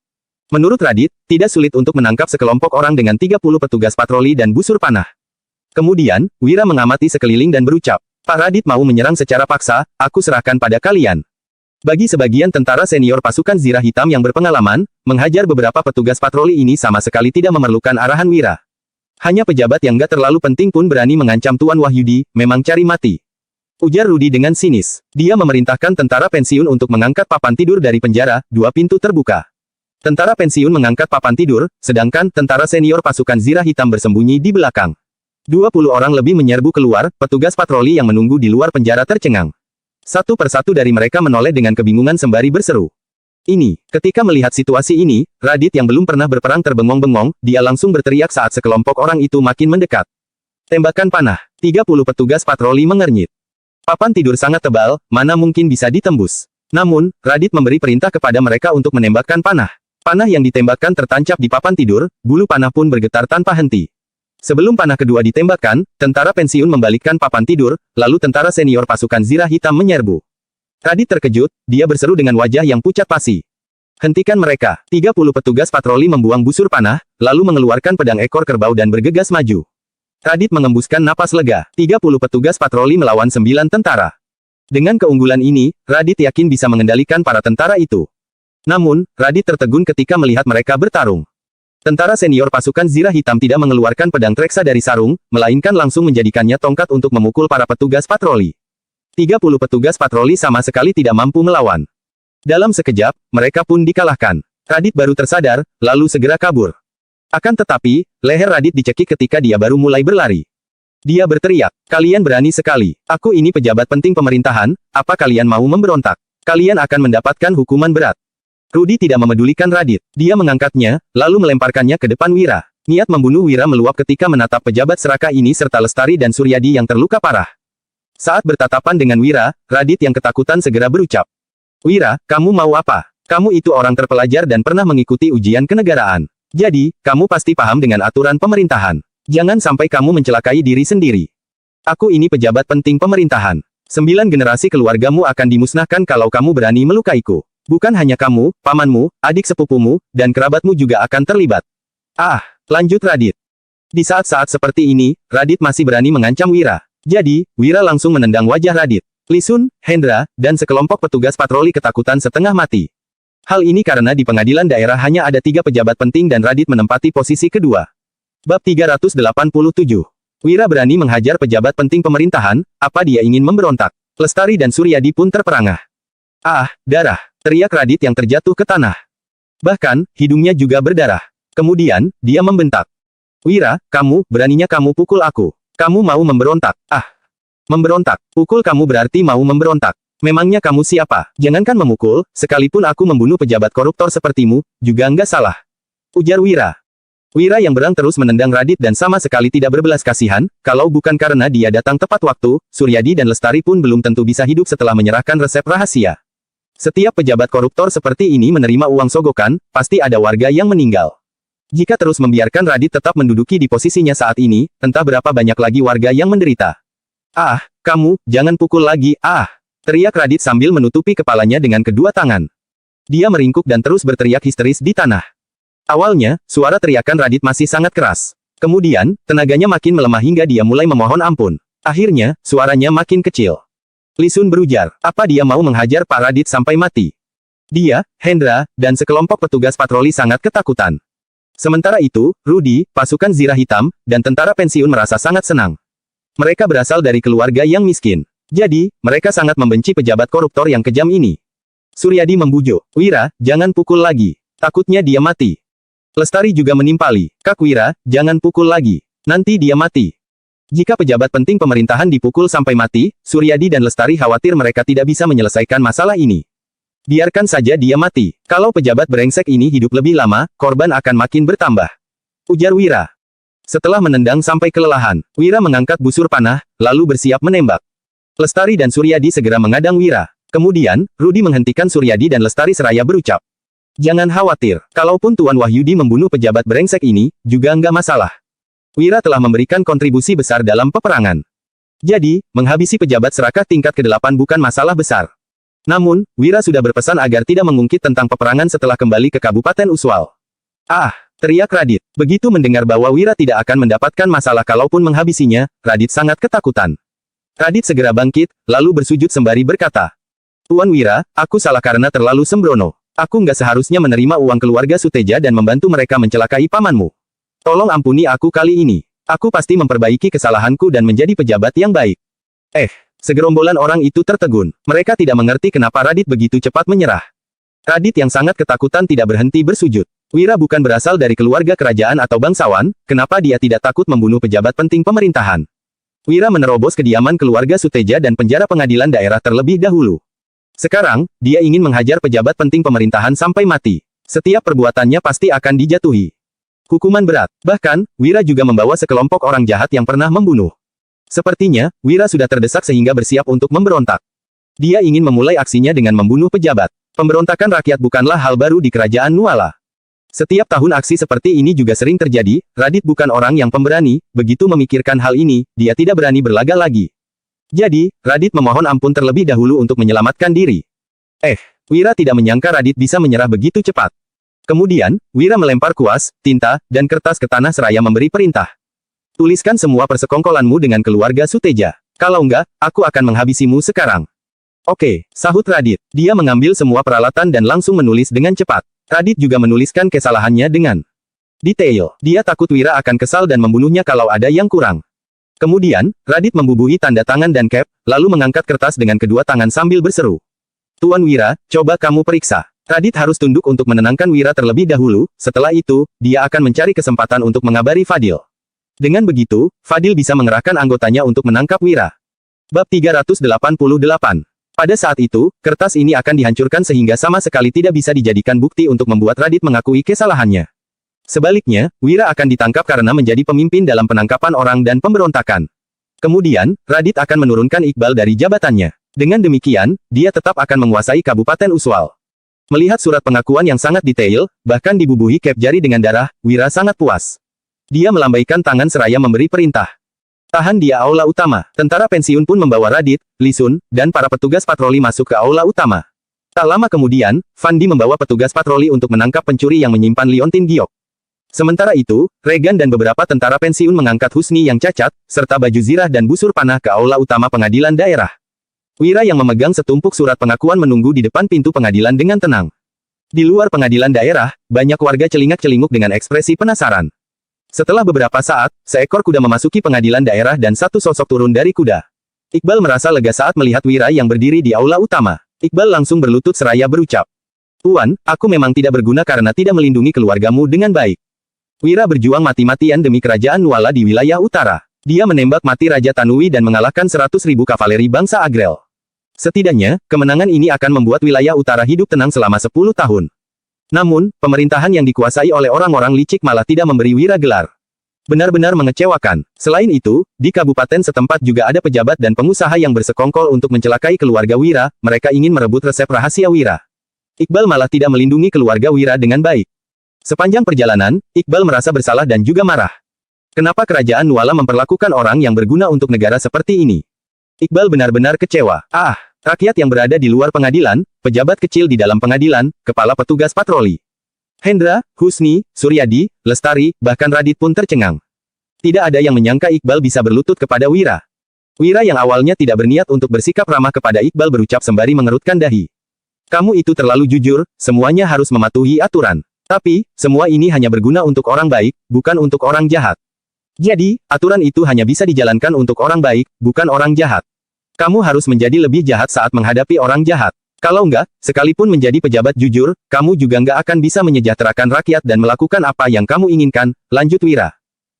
Menurut Radit, tidak sulit untuk menangkap sekelompok orang dengan 30 petugas patroli dan busur panah. Kemudian, Wira mengamati sekeliling dan berucap, "Pak Radit mau menyerang secara paksa, aku serahkan pada kalian." Bagi sebagian tentara senior pasukan Zirah Hitam yang berpengalaman, menghajar beberapa petugas patroli ini sama sekali tidak memerlukan arahan Wira. Hanya pejabat yang gak terlalu penting pun berani mengancam Tuan Wahyudi, memang cari mati. Ujar Rudi dengan sinis. Dia memerintahkan tentara pensiun untuk mengangkat papan tidur dari penjara, 2 pintu terbuka. Tentara pensiun mengangkat papan tidur, sedangkan tentara senior pasukan Zirah Hitam bersembunyi di belakang. 20 orang lebih menyerbu keluar, petugas patroli yang menunggu di luar penjara tercengang. Satu persatu dari mereka menoleh dengan kebingungan sembari berseru. Ketika melihat situasi ini, Radit yang belum pernah berperang terbengong-bengong, dia langsung berteriak saat sekelompok orang itu makin mendekat. Tembakan panah. 30 petugas patroli mengernyit. Papan tidur sangat tebal, mana mungkin bisa ditembus. Namun, Radit memberi perintah kepada mereka untuk menembakkan panah. Panah yang ditembakkan tertancap di papan tidur, bulu panah pun bergetar tanpa henti. Sebelum panah kedua ditembakkan, tentara pensiun membalikkan papan tidur, lalu tentara senior pasukan Zirah Hitam menyerbu. Radit terkejut, dia berseru dengan wajah yang pucat pasi. "Hentikan mereka!" 30 petugas patroli membuang busur panah, lalu mengeluarkan pedang ekor kerbau dan bergegas maju. Radit mengembuskan napas lega. 30 petugas patroli melawan 9 tentara. Dengan keunggulan ini, Radit yakin bisa mengendalikan para tentara itu. Namun, Radit tertegun ketika melihat mereka bertarung. Tentara senior pasukan Zirah Hitam tidak mengeluarkan pedang treksa dari sarung, melainkan langsung menjadikannya tongkat untuk memukul para petugas patroli. 30 petugas patroli sama sekali tidak mampu melawan. Dalam sekejap, mereka pun dikalahkan. Radit baru tersadar, lalu segera kabur. Akan tetapi, leher Radit dicekik ketika dia baru mulai berlari. Dia berteriak, "Kalian berani sekali. Aku ini pejabat penting pemerintahan, apa kalian mau memberontak? Kalian akan mendapatkan hukuman berat." Rudi tidak memedulikan Radit. Dia mengangkatnya, lalu melemparkannya ke depan Wira. Niat membunuh Wira meluap ketika menatap pejabat serakah ini serta Lestari dan Suryadi yang terluka parah. Saat bertatapan dengan Wira, Radit yang ketakutan segera berucap, "Wira, kamu mau apa? Kamu itu orang terpelajar dan pernah mengikuti ujian kenegaraan. Jadi, kamu pasti paham dengan aturan pemerintahan. Jangan sampai kamu mencelakai diri sendiri. Aku ini pejabat penting pemerintahan. 9 generasi keluargamu akan dimusnahkan kalau kamu berani melukaiku. Bukan hanya kamu, pamanmu, adik sepupumu, dan kerabatmu juga akan terlibat. Ah, lanjut Radit. Di saat-saat seperti ini, Radit masih berani mengancam Wira. Jadi, Wira langsung menendang wajah Radit. Li Sun, Hendra, dan sekelompok petugas patroli ketakutan setengah mati. Hal ini karena di pengadilan daerah hanya ada 3 pejabat penting dan Radit menempati posisi kedua. Bab 387. Wira berani menghajar pejabat penting pemerintahan, apa dia ingin memberontak? Lestari dan Suryadi pun terperangah. Ah, darah! Teriak Radit yang terjatuh ke tanah. Bahkan, hidungnya juga berdarah. Kemudian, dia membentak. Wira, kamu, beraninya kamu pukul aku. Kamu mau memberontak. Ah! Memberontak. Pukul kamu berarti mau memberontak. Memangnya kamu siapa? Jangankan memukul, sekalipun aku membunuh pejabat koruptor sepertimu, juga enggak salah. Ujar Wira. Wira yang berang terus menendang Radit dan sama sekali tidak berbelas kasihan, kalau bukan karena dia datang tepat waktu, Suryadi dan Lestari pun belum tentu bisa hidup setelah menyerahkan resep rahasia. Setiap pejabat koruptor seperti ini menerima uang sogokan, pasti ada warga yang meninggal. Jika terus membiarkan Radit tetap menduduki di posisinya saat ini, entah berapa banyak lagi warga yang menderita. Ah, kamu, jangan pukul lagi, ah! Teriak Radit sambil menutupi kepalanya dengan kedua tangan. Dia meringkuk dan terus berteriak histeris di tanah. Awalnya, suara teriakan Radit masih sangat keras. Kemudian, tenaganya makin melemah hingga dia mulai memohon ampun. Akhirnya, suaranya makin kecil. Li Sun berujar, apa dia mau menghajar Pak Radit sampai mati? Dia, Hendra, dan sekelompok petugas patroli sangat ketakutan. Sementara itu, Rudy, pasukan Zirah Hitam, dan tentara pensiun merasa sangat senang. Mereka berasal dari keluarga yang miskin. Jadi, mereka sangat membenci pejabat koruptor yang kejam ini. Suryadi membujuk, Wira, jangan pukul lagi. Takutnya dia mati. Lestari juga menimpali, Kak Wira, jangan pukul lagi. Nanti dia mati. Jika pejabat penting pemerintahan dipukul sampai mati, Suryadi dan Lestari khawatir mereka tidak bisa menyelesaikan masalah ini. Biarkan saja dia mati. Kalau pejabat brengsek ini hidup lebih lama, korban akan makin bertambah. Ujar Wira. Setelah menendang sampai kelelahan, Wira mengangkat busur panah, lalu bersiap menembak. Lestari dan Suryadi segera mengadang Wira. Kemudian, Rudy menghentikan Suryadi dan Lestari seraya berucap. Jangan khawatir, kalaupun Tuan Wahyudi membunuh pejabat brengsek ini, juga enggak masalah. Wira telah memberikan kontribusi besar dalam peperangan. Jadi, menghabisi pejabat serakah tingkat ke-8 bukan masalah besar. Namun, Wira sudah berpesan agar tidak mengungkit tentang peperangan setelah kembali ke Kabupaten Uswal. Ah! Teriak Radit. Begitu mendengar bahwa Wira tidak akan mendapatkan masalah kalaupun menghabisinya, Radit sangat ketakutan. Radit segera bangkit, lalu bersujud sembari berkata, Tuan Wira, aku salah karena terlalu sembrono. Aku nggak seharusnya menerima uang keluarga Suteja dan membantu mereka mencelakai pamanmu. Tolong ampuni aku kali ini. Aku pasti memperbaiki kesalahanku dan menjadi pejabat yang baik. Segerombolan orang itu tertegun. Mereka tidak mengerti kenapa Radit begitu cepat menyerah. Radit yang sangat ketakutan tidak berhenti bersujud. Wira bukan berasal dari keluarga kerajaan atau bangsawan, kenapa dia tidak takut membunuh pejabat penting pemerintahan? Wira menerobos kediaman keluarga Suteja dan penjara pengadilan daerah terlebih dahulu. Sekarang, dia ingin menghajar pejabat penting pemerintahan sampai mati. Setiap perbuatannya pasti akan dijatuhi hukuman berat. Bahkan, Wira juga membawa sekelompok orang jahat yang pernah membunuh. Sepertinya, Wira sudah terdesak sehingga bersiap untuk memberontak. Dia ingin memulai aksinya dengan membunuh pejabat. Pemberontakan rakyat bukanlah hal baru di kerajaan Nuala. Setiap tahun aksi seperti ini juga sering terjadi. Radit bukan orang yang pemberani, begitu memikirkan hal ini, dia tidak berani berlagak lagi. Jadi, Radit memohon ampun terlebih dahulu untuk menyelamatkan diri. Wira tidak menyangka Radit bisa menyerah begitu cepat. Kemudian, Wira melempar kuas, tinta, dan kertas ke tanah seraya memberi perintah. Tuliskan semua persekongkolanmu dengan keluarga Suteja. Kalau enggak, aku akan menghabisimu sekarang. Oke, sahut Radit. Dia mengambil semua peralatan dan langsung menulis dengan cepat. Radit juga menuliskan kesalahannya dengan detail. Dia takut Wira akan kesal dan membunuhnya kalau ada yang kurang. Kemudian, Radit membubuhi tanda tangan dan cap, lalu mengangkat kertas dengan kedua tangan sambil berseru. Tuan Wira, coba kamu periksa. Radit harus tunduk untuk menenangkan Wira terlebih dahulu, setelah itu, dia akan mencari kesempatan untuk mengabari Fadil. Dengan begitu, Fadil bisa mengerahkan anggotanya untuk menangkap Wira. Bab 388. Pada saat itu, kertas ini akan dihancurkan sehingga sama sekali tidak bisa dijadikan bukti untuk membuat Radit mengakui kesalahannya. Sebaliknya, Wira akan ditangkap karena menjadi pemimpin dalam penangkapan orang dan pemberontakan. Kemudian, Radit akan menurunkan Iqbal dari jabatannya. Dengan demikian, dia tetap akan menguasai Kabupaten Uswal. Melihat surat pengakuan yang sangat detail, bahkan dibubuhi cap jari dengan darah, Wira sangat puas. Dia melambaikan tangan seraya memberi perintah. Tahan dia aula utama. Tentara pensiun pun membawa Radit, Li Sun, dan para petugas patroli masuk ke aula utama. Tak lama kemudian, Van Di membawa petugas patroli untuk menangkap pencuri yang menyimpan liontin giok. Sementara itu, Regan dan beberapa tentara pensiun mengangkat Husni yang cacat, serta baju zirah dan busur panah ke aula utama pengadilan daerah. Wira yang memegang setumpuk surat pengakuan menunggu di depan pintu pengadilan dengan tenang. Di luar pengadilan daerah, banyak warga celingak-celinguk dengan ekspresi penasaran. Setelah beberapa saat, seekor kuda memasuki pengadilan daerah dan satu sosok turun dari kuda. Iqbal merasa lega saat melihat Wira yang berdiri di aula utama. Iqbal langsung berlutut seraya berucap, "Tuan, aku memang tidak berguna karena tidak melindungi keluargamu dengan baik." Wira berjuang mati-matian demi kerajaan Nuala di wilayah utara. Dia menembak mati Raja Tanui dan mengalahkan 100.000 kavaleri bangsa Agrel. Setidaknya, kemenangan ini akan membuat wilayah utara hidup tenang selama 10 tahun. Namun, pemerintahan yang dikuasai oleh orang-orang licik malah tidak memberi Wira gelar. Benar-benar mengecewakan. Selain itu, di kabupaten setempat juga ada pejabat dan pengusaha yang bersekongkol untuk mencelakai keluarga Wira, mereka ingin merebut resep rahasia Wira. Iqbal malah tidak melindungi keluarga Wira dengan baik. Sepanjang perjalanan, Iqbal merasa bersalah dan juga marah. Kenapa kerajaan Nuala memperlakukan orang yang berguna untuk negara seperti ini? Iqbal benar-benar kecewa. Rakyat yang berada di luar pengadilan, pejabat kecil di dalam pengadilan, kepala petugas patroli. Hendra, Husni, Suryadi, Lestari, bahkan Radit pun tercengang. Tidak ada yang menyangka Iqbal bisa berlutut kepada Wira. Wira yang awalnya tidak berniat untuk bersikap ramah kepada Iqbal berucap sembari mengerutkan dahi. "Kamu itu terlalu jujur, semuanya harus mematuhi aturan. Tapi, semua ini hanya berguna untuk orang baik, bukan untuk orang jahat. Jadi, aturan itu hanya bisa dijalankan untuk orang baik, bukan orang jahat. Kamu harus menjadi lebih jahat saat menghadapi orang jahat. Kalau enggak, sekalipun menjadi pejabat jujur, kamu juga enggak akan bisa menyejahterakan rakyat dan melakukan apa yang kamu inginkan," lanjut Wira.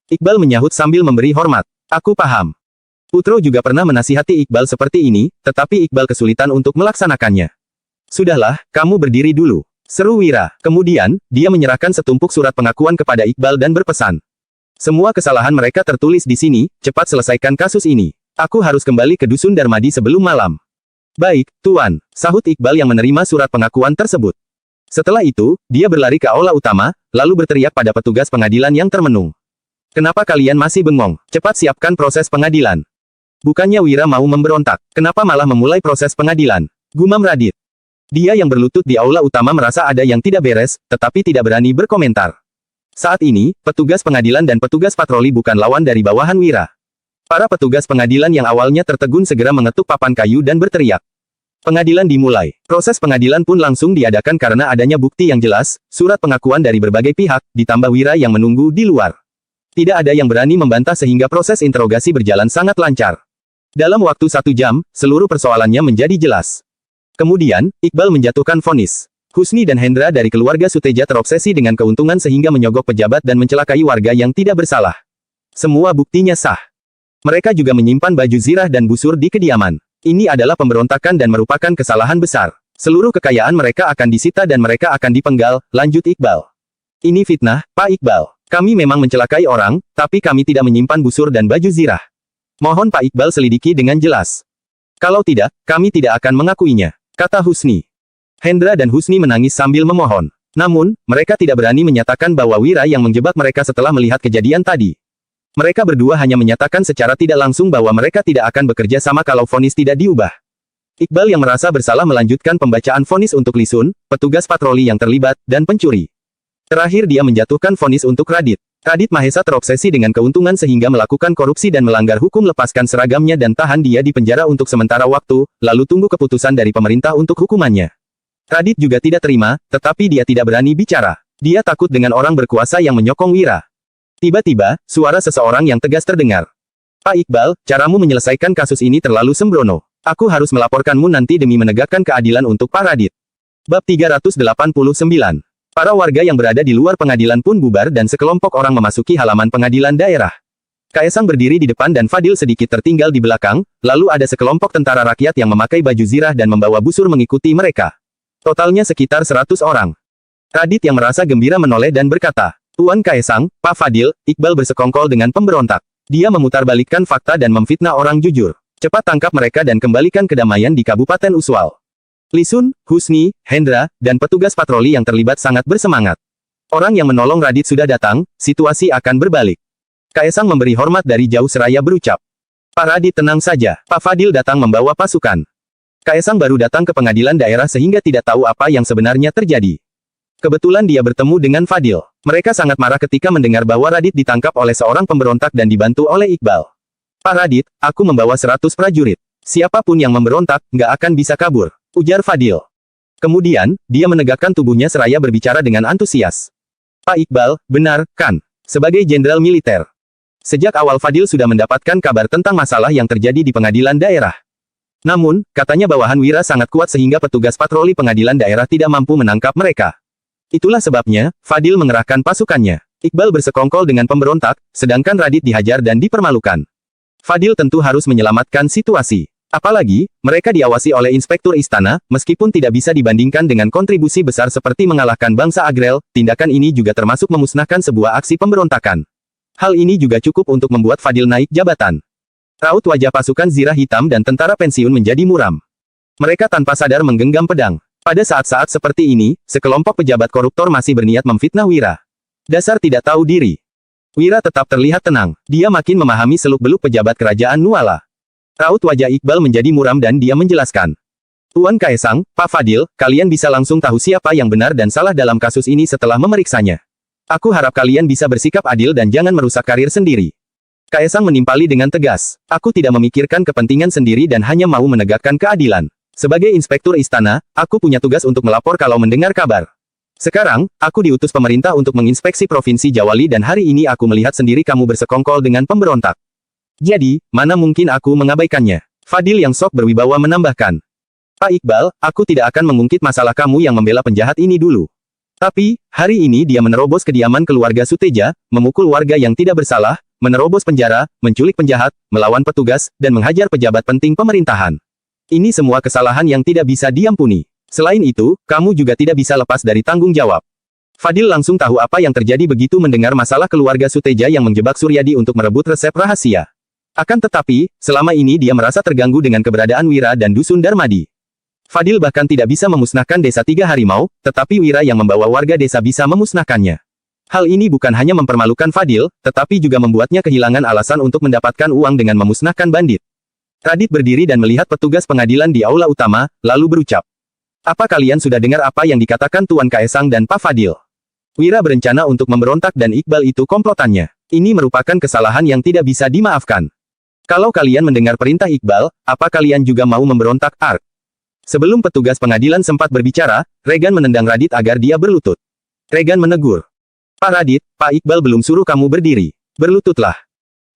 Iqbal menyahut sambil memberi hormat. "Aku paham." Putro juga pernah menasihati Iqbal seperti ini, tetapi Iqbal kesulitan untuk melaksanakannya. "Sudahlah, kamu berdiri dulu," seru Wira. Kemudian, dia menyerahkan setumpuk surat pengakuan kepada Iqbal dan berpesan. "Semua kesalahan mereka tertulis di sini, cepat selesaikan kasus ini. Aku harus kembali ke Dusun Darmadi sebelum malam." "Baik, Tuan," sahut Iqbal yang menerima surat pengakuan tersebut. Setelah itu, dia berlari ke aula utama, lalu berteriak pada petugas pengadilan yang termenung. "Kenapa kalian masih bengong? Cepat siapkan proses pengadilan." Bukannya Wira mau memberontak, kenapa malah memulai proses pengadilan? Gumam Radit. Dia yang berlutut di aula utama merasa ada yang tidak beres, tetapi tidak berani berkomentar. Saat ini, petugas pengadilan dan petugas patroli bukan lawan dari bawahan Wira. Para petugas pengadilan yang awalnya tertegun segera mengetuk papan kayu dan berteriak. Pengadilan dimulai. Proses pengadilan pun langsung diadakan karena adanya bukti yang jelas, surat pengakuan dari berbagai pihak, ditambah Wira yang menunggu di luar. Tidak ada yang berani membantah sehingga proses interogasi berjalan sangat lancar. Dalam waktu 1 jam, seluruh persoalannya menjadi jelas. Kemudian, Iqbal menjatuhkan vonis. Husni dan Hendra dari keluarga Suteja terobsesi dengan keuntungan sehingga menyogok pejabat dan mencelakai warga yang tidak bersalah. Semua buktinya sah. Mereka juga menyimpan baju zirah dan busur di kediaman. Ini adalah pemberontakan dan merupakan kesalahan besar. Seluruh kekayaan mereka akan disita dan mereka akan dipenggal, lanjut Iqbal. "Ini fitnah, Pak Iqbal. Kami memang mencelakai orang, tapi kami tidak menyimpan busur dan baju zirah. Mohon Pak Iqbal selidiki dengan jelas. Kalau tidak, kami tidak akan mengakuinya," kata Husni. Hendra dan Husni menangis sambil memohon. Namun, mereka tidak berani menyatakan bahwa Wira yang menjebak mereka setelah melihat kejadian tadi. Mereka berdua hanya menyatakan secara tidak langsung bahwa mereka tidak akan bekerja sama kalau vonis tidak diubah. Iqbal yang merasa bersalah melanjutkan pembacaan vonis untuk Lisun, petugas patroli yang terlibat, dan pencuri. Terakhir dia menjatuhkan vonis untuk Radit. Radit Mahesa terobsesi dengan keuntungan sehingga melakukan korupsi dan melanggar hukum. Lepaskan seragamnya dan tahan dia di penjara untuk sementara waktu, lalu tunggu keputusan dari pemerintah untuk hukumannya. Radit juga tidak terima, tetapi dia tidak berani bicara. Dia takut dengan orang berkuasa yang menyokong Wira. Tiba-tiba, suara seseorang yang tegas terdengar. "Pak Iqbal, caramu menyelesaikan kasus ini terlalu sembrono. Aku harus melaporkanmu nanti demi menegakkan keadilan untuk Pak Radit." Bab 389. Para warga yang berada di luar pengadilan pun bubar dan sekelompok orang memasuki halaman pengadilan daerah. Kaesang berdiri di depan dan Fadil sedikit tertinggal di belakang, lalu ada sekelompok tentara rakyat yang memakai baju zirah dan membawa busur mengikuti mereka. Totalnya sekitar 100 orang. Radit yang merasa gembira menoleh dan berkata, "Tuan Kaesang, Pak Fadil, Iqbal bersekongkol dengan pemberontak. Dia memutarbalikkan fakta dan memfitnah orang jujur. Cepat tangkap mereka dan kembalikan kedamaian di Kabupaten Uswal." Lisun, Husni, Hendra, dan petugas patroli yang terlibat sangat bersemangat. Orang yang menolong Radit sudah datang, situasi akan berbalik. Kaesang memberi hormat dari jauh seraya berucap, "Pak Radit tenang saja, Pak Fadil datang membawa pasukan." Kaisang baru datang ke pengadilan daerah sehingga tidak tahu apa yang sebenarnya terjadi. Kebetulan dia bertemu dengan Fadil. Mereka sangat marah ketika mendengar bahwa Radit ditangkap oleh seorang pemberontak dan dibantu oleh Iqbal. Pak Radit, aku membawa 100 prajurit. Siapapun yang memberontak, nggak akan bisa kabur, ujar Fadil. Kemudian, dia menegakkan tubuhnya seraya berbicara dengan antusias. Pak Iqbal, benar, kan? Sebagai jenderal militer. Sejak awal Fadil sudah mendapatkan kabar tentang masalah yang terjadi di pengadilan daerah. Namun, katanya bawahan Wira sangat kuat sehingga petugas patroli pengadilan daerah tidak mampu menangkap mereka. Itulah sebabnya, Fadil mengerahkan pasukannya. Iqbal bersekongkol dengan pemberontak, sedangkan Radit dihajar dan dipermalukan. Fadil tentu harus menyelamatkan situasi. Apalagi, mereka diawasi oleh inspektur istana, meskipun tidak bisa dibandingkan dengan kontribusi besar seperti mengalahkan bangsa Agrel, tindakan ini juga termasuk memusnahkan sebuah aksi pemberontakan. Hal ini juga cukup untuk membuat Fadil naik jabatan. Raut wajah pasukan zirah hitam dan tentara pensiun menjadi muram. Mereka tanpa sadar menggenggam pedang. Pada saat-saat seperti ini, sekelompok pejabat koruptor masih berniat memfitnah Wira. Dasar tidak tahu diri. Wira tetap terlihat tenang. Dia makin memahami seluk-beluk pejabat kerajaan Nuala. Raut wajah Iqbal menjadi muram dan dia menjelaskan. Tuan Kaisang, Pak Fadil, kalian bisa langsung tahu siapa yang benar dan salah dalam kasus ini setelah memeriksanya. Aku harap kalian bisa bersikap adil dan jangan merusak karir sendiri. Kaisang menimpali dengan tegas. Aku tidak memikirkan kepentingan sendiri dan hanya mau menegakkan keadilan. Sebagai inspektur istana, aku punya tugas untuk melapor kalau mendengar kabar. Sekarang, aku diutus pemerintah untuk menginspeksi Provinsi Jawali dan hari ini aku melihat sendiri kamu bersekongkol dengan pemberontak. Jadi, mana mungkin aku mengabaikannya? Fadil yang sok berwibawa menambahkan. Pak Iqbal, aku tidak akan mengungkit masalah kamu yang membela penjahat ini dulu. Tapi, hari ini dia menerobos kediaman keluarga Suteja, memukul warga yang tidak bersalah, menerobos penjara, menculik penjahat, melawan petugas, dan menghajar pejabat penting pemerintahan. Ini semua kesalahan yang tidak bisa diampuni. Selain itu, kamu juga tidak bisa lepas dari tanggung jawab. Fadil langsung tahu apa yang terjadi begitu mendengar masalah keluarga Suteja yang menjebak Suryadi untuk merebut resep rahasia. Akan tetapi, selama ini dia merasa terganggu dengan keberadaan Wira dan Dusun Darmadi. Fadil bahkan tidak bisa memusnahkan desa Tiga Harimau, tetapi Wira yang membawa warga desa bisa memusnahkannya. Hal ini bukan hanya mempermalukan Fadil, tetapi juga membuatnya kehilangan alasan untuk mendapatkan uang dengan memusnahkan bandit. Radit berdiri dan melihat petugas pengadilan di aula utama, lalu berucap. Apa kalian sudah dengar apa yang dikatakan Tuan Kaisang dan Pak Fadil? Wira berencana untuk memberontak dan Iqbal itu komplotannya. Ini merupakan kesalahan yang tidak bisa dimaafkan. Kalau kalian mendengar perintah Iqbal, apa kalian juga mau memberontak? Ark. Sebelum petugas pengadilan sempat berbicara, Regan menendang Radit agar dia berlutut. Regan menegur. Pak Radit, Pak Iqbal belum suruh kamu berdiri. Berlututlah.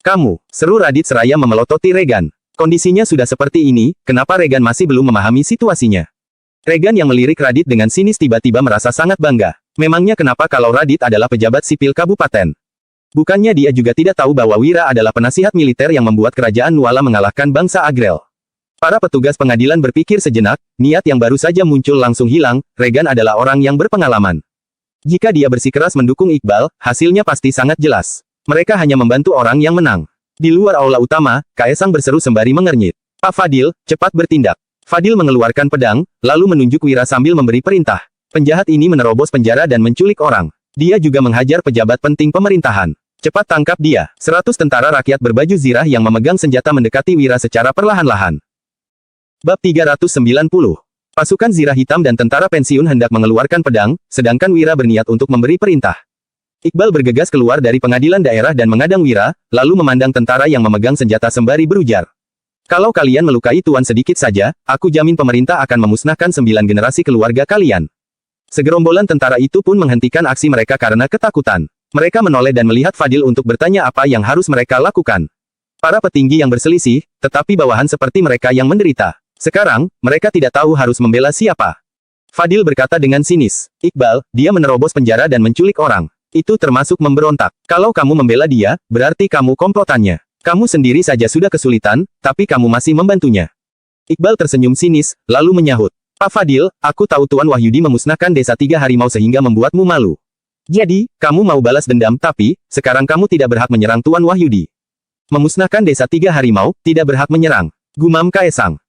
Kamu, seru Radit seraya memelototi Regan. Kondisinya sudah seperti ini, kenapa Regan masih belum memahami situasinya? Regan yang melirik Radit dengan sinis tiba-tiba merasa sangat bangga. Memangnya kenapa kalau Radit adalah pejabat sipil kabupaten? Bukannya dia juga tidak tahu bahwa Wira adalah penasihat militer yang membuat kerajaan Nuala mengalahkan bangsa Agrel. Para petugas pengadilan berpikir sejenak, niat yang baru saja muncul langsung hilang, Regan adalah orang yang berpengalaman. Jika dia bersikeras mendukung Iqbal, hasilnya pasti sangat jelas. Mereka hanya membantu orang yang menang. Di luar aula utama, Kaisang berseru sembari mengernyit. Pak Fadil, cepat bertindak. Fadil mengeluarkan pedang, lalu menunjuk Wira sambil memberi perintah. Penjahat ini menerobos penjara dan menculik orang. Dia juga menghajar pejabat penting pemerintahan. Cepat tangkap dia. 100 tentara rakyat berbaju zirah yang memegang senjata mendekati Wira secara perlahan-lahan. Bab 390. Pasukan zirah hitam dan tentara pensiun hendak mengeluarkan pedang, sedangkan Wira berniat untuk memberi perintah. Iqbal bergegas keluar dari pengadilan daerah dan mengadang Wira, lalu memandang tentara yang memegang senjata sembari berujar. Kalau kalian melukai tuan sedikit saja, aku jamin pemerintah akan memusnahkan 9 generasi keluarga kalian. Segerombolan tentara itu pun menghentikan aksi mereka karena ketakutan. Mereka menoleh dan melihat Fadil untuk bertanya apa yang harus mereka lakukan. Para petinggi yang berselisih, tetapi bawahan seperti mereka yang menderita. Sekarang, mereka tidak tahu harus membela siapa. Fadil berkata dengan sinis, Iqbal, dia menerobos penjara dan menculik orang. Itu termasuk memberontak. Kalau kamu membela dia, berarti kamu komplotannya. Kamu sendiri saja sudah kesulitan, tapi kamu masih membantunya. Iqbal tersenyum sinis, lalu menyahut. Pak Fadil, aku tahu Tuan Wahyudi memusnahkan desa Tiga Harimau sehingga membuatmu malu. Jadi, kamu mau balas dendam tapi, sekarang kamu tidak berhak menyerang Tuan Wahyudi. Memusnahkan desa Tiga Harimau, tidak berhak menyerang. Gumam Kaisang.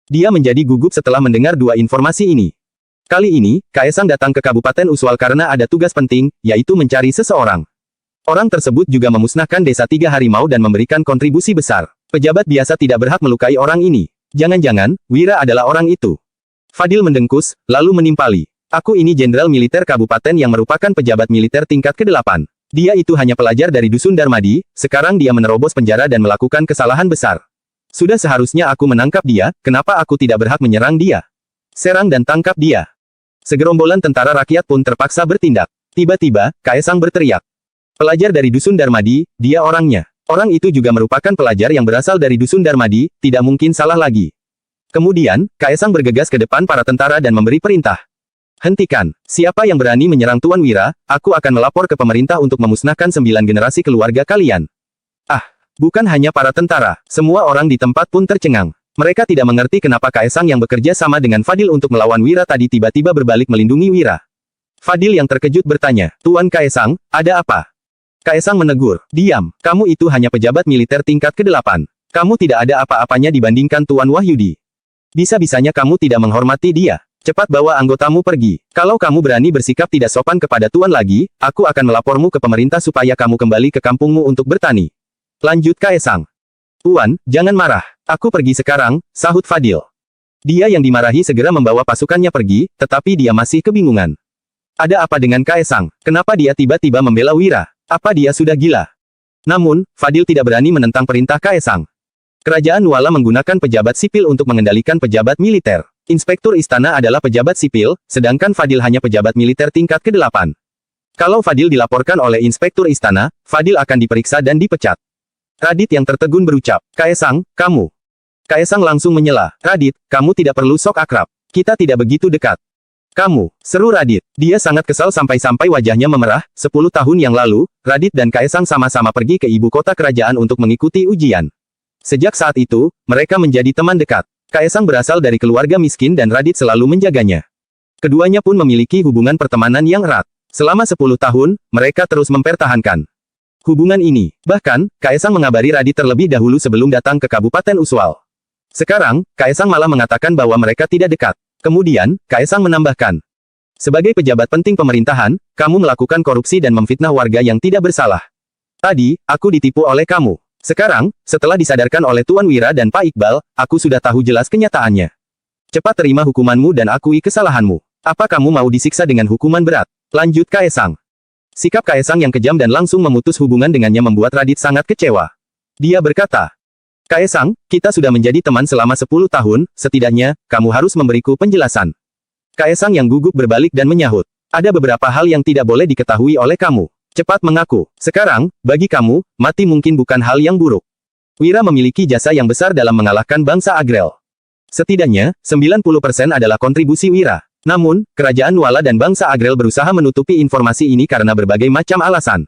Dia menjadi gugup setelah mendengar dua informasi ini. Kali ini, Kaisang datang ke Kabupaten Uswal karena ada tugas penting, yaitu mencari seseorang. Orang tersebut juga memusnahkan desa Tiga Harimau dan memberikan kontribusi besar. Pejabat biasa tidak berhak melukai orang ini. Jangan-jangan, Wira adalah orang itu. Fadil mendengkus, lalu menimpali. Aku ini jenderal militer kabupaten yang merupakan pejabat militer tingkat ke-8. Dia itu hanya pelajar dari Dusun Darmadi, sekarang dia menerobos penjara dan melakukan kesalahan besar. Sudah seharusnya aku menangkap dia, kenapa aku tidak berhak menyerang dia? Serang dan tangkap dia. Segerombolan tentara rakyat pun terpaksa bertindak. Tiba-tiba, Kaisang berteriak. Pelajar dari Dusun Darmadi, dia orangnya. Orang itu juga merupakan pelajar yang berasal dari Dusun Darmadi, tidak mungkin salah lagi. Kemudian, Kaisang bergegas ke depan para tentara dan memberi perintah. Hentikan. Siapa yang berani menyerang Tuan Wira, aku akan melapor ke pemerintah untuk memusnahkan 9 generasi keluarga kalian. Ah, bukan hanya para tentara, semua orang di tempat pun tercengang. Mereka tidak mengerti kenapa Kaisang yang bekerja sama dengan Fadil untuk melawan Wira tadi tiba-tiba berbalik melindungi Wira. Fadil yang terkejut bertanya, Tuan Kaisang, ada apa? Kaisang menegur, diam, kamu itu hanya pejabat militer tingkat ke-8. Kamu tidak ada apa-apanya dibandingkan Tuan Wahyudi. Bisa-bisanya kamu tidak menghormati dia. Cepat bawa anggotamu pergi. Kalau kamu berani bersikap tidak sopan kepada Tuan lagi, aku akan melapormu ke pemerintah supaya kamu kembali ke kampungmu untuk bertani. Lanjut Kaisang. Tuan, jangan marah. Aku pergi sekarang, sahut Fadil. Dia yang dimarahi segera membawa pasukannya pergi, tetapi dia masih kebingungan. Ada apa dengan Kaisang? Kenapa dia tiba-tiba membela Wira? Apa dia sudah gila? Namun, Fadil tidak berani menentang perintah Kaisang. Kerajaan Nuala menggunakan pejabat sipil untuk mengendalikan pejabat militer. Inspektur istana adalah pejabat sipil, sedangkan Fadil hanya pejabat militer tingkat ke-8. Kalau Fadil dilaporkan oleh inspektur istana, Fadil akan diperiksa dan dipecat. Radit yang tertegun berucap, Kaisang, kamu. Kaisang langsung menyela, Radit, kamu tidak perlu sok akrab. Kita tidak begitu dekat. Kamu, seru Radit. Dia sangat kesal sampai-sampai wajahnya memerah. 10 tahun yang lalu, Radit dan Kaisang sama-sama pergi ke ibu kota kerajaan untuk mengikuti ujian. Sejak saat itu, mereka menjadi teman dekat. Kaisang berasal dari keluarga miskin dan Radit selalu menjaganya. Keduanya pun memiliki hubungan pertemanan yang erat. Selama 10 tahun, mereka terus mempertahankan hubungan ini. Bahkan, Kaisang mengabari Radit terlebih dahulu sebelum datang ke Kabupaten Uswal. Sekarang, Kaisang malah mengatakan bahwa mereka tidak dekat. Kemudian, Kaisang menambahkan, sebagai pejabat penting pemerintahan, kamu melakukan korupsi dan memfitnah warga yang tidak bersalah. Tadi, aku ditipu oleh kamu. Sekarang, setelah disadarkan oleh Tuan Wira dan Pak Iqbal, aku sudah tahu jelas kenyataannya. Cepat terima hukumanmu dan akui kesalahanmu. Apa kamu mau disiksa dengan hukuman berat? Lanjut Kaisang. Sikap Kaisang yang kejam dan langsung memutus hubungan dengannya membuat Radit sangat kecewa. Dia berkata, Kaisang, kita sudah menjadi teman selama 10 tahun, setidaknya, kamu harus memberiku penjelasan. Kaisang yang gugup berbalik dan menyahut. Ada beberapa hal yang tidak boleh diketahui oleh kamu. Cepat mengaku. Sekarang, bagi kamu, mati mungkin bukan hal yang buruk. Wira memiliki jasa yang besar dalam mengalahkan bangsa Agrel. Setidaknya, 90% adalah kontribusi Wira. Namun, kerajaan Nuala dan bangsa Agrel berusaha menutupi informasi ini karena berbagai macam alasan.